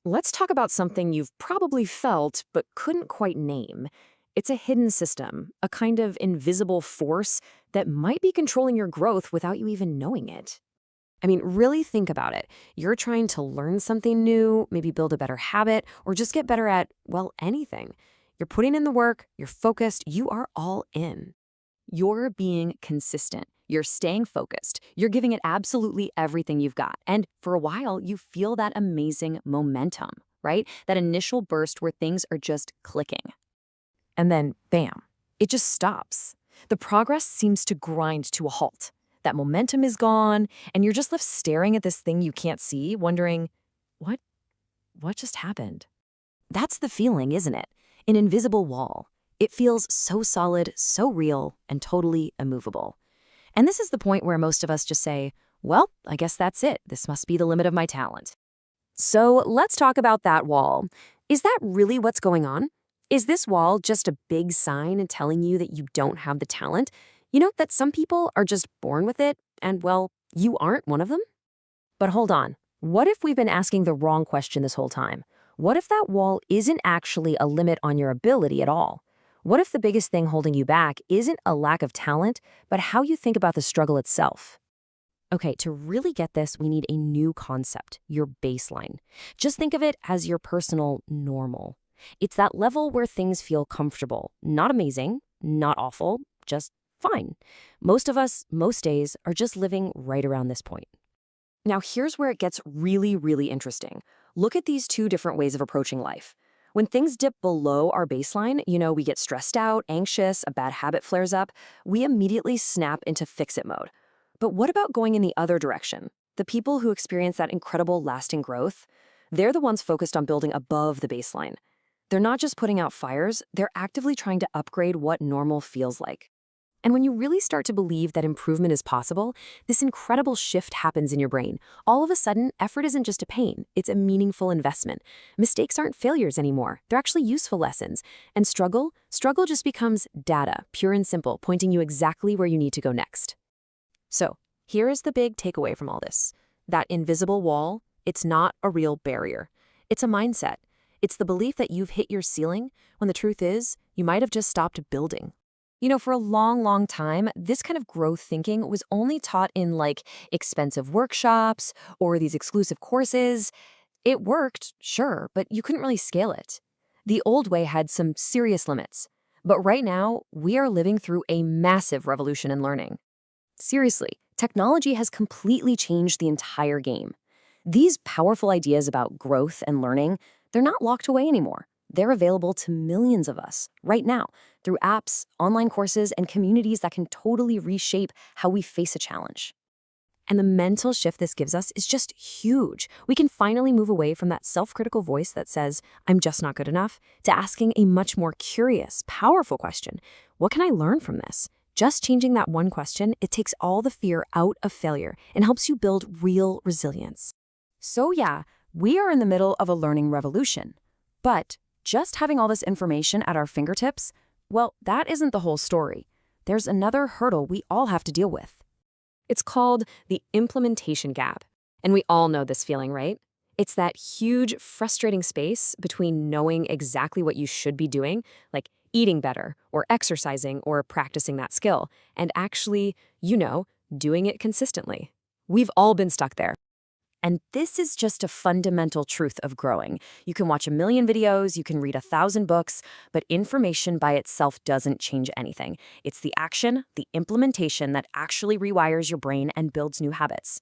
Let's talk about something you've probably felt but couldn't quite name. It's a hidden system, a kind of invisible force that might be controlling your growth without you even knowing it. I mean, really think about it. You're trying to learn something new, maybe build a better habit, or just get better at, well, anything. You're putting in the work, you're focused, you are all in. You're being consistent. You're staying focused. You're giving it absolutely everything you've got. And for a while, you feel that amazing momentum, right? That initial burst where things are just clicking. And then, bam, it just stops. The progress seems to grind to a halt. That momentum is gone, and you're just left staring at this thing you can't see, wondering, what? What just happened? That's the feeling, isn't it? An invisible wall. It feels so solid, so real, and totally immovable. And this is the point where most of us just say, well, I guess that's it. This must be the limit of my talent. So let's talk about that wall. Is that really what's going on? Is this wall just a big sign telling you that you don't have the talent? You know, that some people are just born with it, and well, you aren't one of them? But hold on. What if we've been asking the wrong question this whole time? What if that wall isn't actually a limit on your ability at all? What if the biggest thing holding you back isn't a lack of talent, but how you think about the struggle itself? Okay, to really get this, we need a new concept, your baseline. Just think of it as your personal normal. It's that level where things feel comfortable, not amazing, not awful, just fine. Most of us, most days, are just living right around this point. Now, here's where it gets really, really interesting. Look at these two different ways of approaching life. When things dip below our baseline, we get stressed out, anxious, a bad habit flares up, we immediately snap into fix-it mode. But what about going in the other direction? The people who experience that incredible lasting growth, they're the ones focused on building above the baseline. They're not just putting out fires, they're actively trying to upgrade what normal feels like. And when you really start to believe that improvement is possible, this incredible shift happens in your brain. All of a sudden, effort isn't just a pain, it's a meaningful investment. Mistakes aren't failures anymore, they're actually useful lessons. And struggle just becomes data, pure and simple, pointing you exactly where you need to go next. So, here is the big takeaway from all this. That invisible wall, it's not a real barrier. It's a mindset. It's the belief that you've hit your ceiling, when the truth is, you might have just stopped building. For a long, long time, this kind of growth thinking was only taught in expensive workshops or these exclusive courses. It worked, sure, but you couldn't really scale it. The old way had some serious limits. But right now, we are living through a massive revolution in learning. Seriously, technology has completely changed the entire game. These powerful ideas about growth and learning, they're not locked away anymore. They're available to millions of us right now through apps, online courses, and communities that can totally reshape how we face a challenge. And the mental shift this gives us is just huge. We can finally move away from that self-critical voice that says, I'm just not good enough, to asking a much more curious, powerful question. What can I learn from this? Just changing that one question, it takes all the fear out of failure and helps you build real resilience. So yeah, we are in the middle of a learning revolution. But just having all this information at our fingertips, well, that isn't the whole story. There's another hurdle we all have to deal with. It's called the implementation gap. And we all know this feeling, right? It's that huge, frustrating space between knowing exactly what you should be doing, like eating better, or exercising, or practicing that skill, and actually, doing it consistently. We've all been stuck there. And this is just a fundamental truth of growing. You can watch a million videos, you can read 1,000 books, but information by itself doesn't change anything. It's the action, the implementation that actually rewires your brain and builds new habits.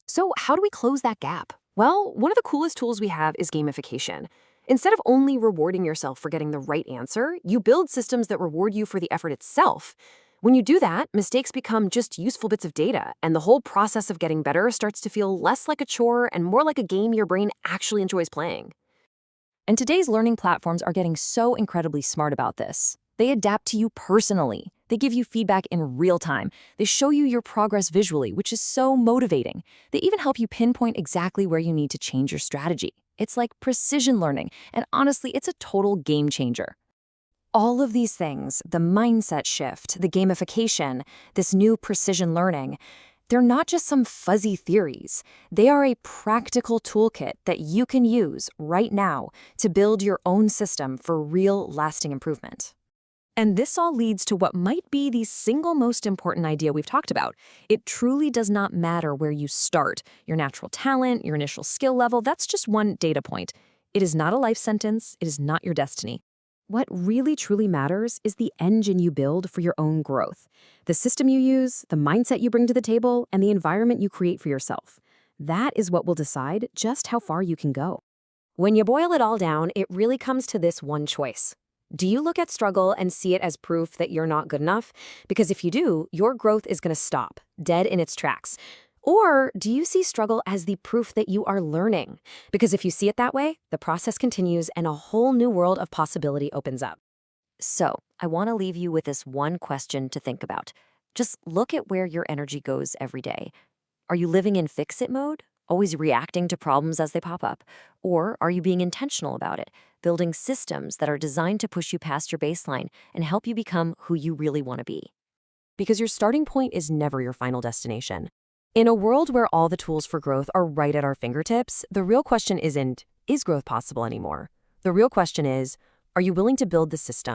So how do we close that gap? Well, one of the coolest tools we have is gamification. Instead of only rewarding yourself for getting the right answer, you build systems that reward you for the effort itself. When you do that, mistakes become just useful bits of data, and the whole process of getting better starts to feel less like a chore and more like a game your brain actually enjoys playing. And today's learning platforms are getting so incredibly smart about this. They adapt to you personally. They give you feedback in real time. They show you your progress visually, which is so motivating. They even help you pinpoint exactly where you need to change your strategy. It's like precision learning, and honestly, it's a total game changer. All of these things, the mindset shift, the gamification, this new precision learning, They're not just some fuzzy theories. They are a practical toolkit that you can use right now to build your own system for real, lasting improvement. And this all leads to what might be the single most important idea we've talked about. It truly does not matter where you start. Your natural talent, your initial skill level, that's just one data point. It is not a life sentence. It is not your destiny. What really truly matters is the engine you build for your own growth. The system you use, the mindset you bring to the table, and the environment you create for yourself. That is what will decide just how far you can go. When you boil it all down, it really comes to this one choice. Do you look at struggle and see it as proof that you're not good enough? Because if you do, your growth is going to stop, dead in its tracks. Or do you see struggle as the proof that you are learning? Because if you see it that way, the process continues and a whole new world of possibility opens up. So, I want to leave you with this one question to think about. Just look at where your energy goes every day. Are you living in fix-it mode, always reacting to problems as they pop up? Or are you being intentional about it, building systems that are designed to push you past your baseline and help you become who you really want to be? Because your starting point is never your final destination. In a world where all the tools for growth are right at our fingertips, the real question isn't, is growth possible anymore? The real question is, are you willing to build the system